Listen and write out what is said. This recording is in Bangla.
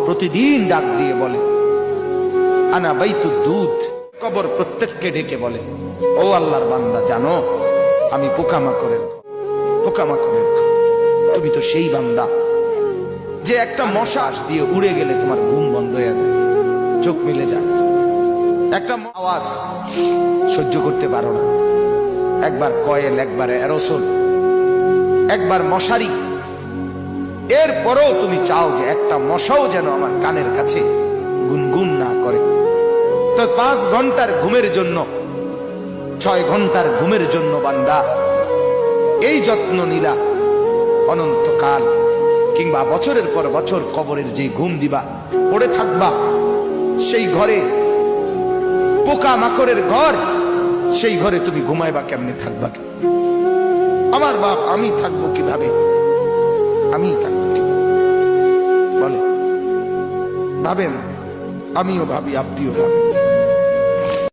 প্রতিদিন ডাক দিয়ে বলে আনা বাইতুদ দুধ। কবর প্রত্যেককে ডেকে বলে, ও আল্লাহর বান্দা, জানো আমি পোকামাকড়ের ঘর। তুমি তো সেই বান্দা যে একটা মশা দিয়ে উড়ে গেলে তোমার ঘুম বন্ধ হয়ে যায়, চোখ মিলে যায়, একটা আওয়াজ সহ্য করতে পারো না, একবার কয়েল, একবার অ্যারোসোল, একবার মশারি, এরপরেও তুমি চাও যে একটা মশাও যেন আমার কানের কাছে গুনগুন না করে। তো 5 ঘন্টার ঘুমের জন্য, 6 ঘন্টার ঘুমের জন্য বান্দা এই যত্ন নিলা, অনন্তকাল কিংবা বছরের পর বছর কবরের যে ঘুম দিবা, পড়ে থাকবা সেই ঘরে, পোকা মাকড়ের ঘর, সেই ঘরে তুমি ঘুমাইবা কেমনে, থাকবা কেমনে? আমার বাপ, আমি থাকবো কিভাবে? আমি থাকবো কিভাবে বলে? ভাবেন, আমিও ভাবি, আপনিও ভাবেন।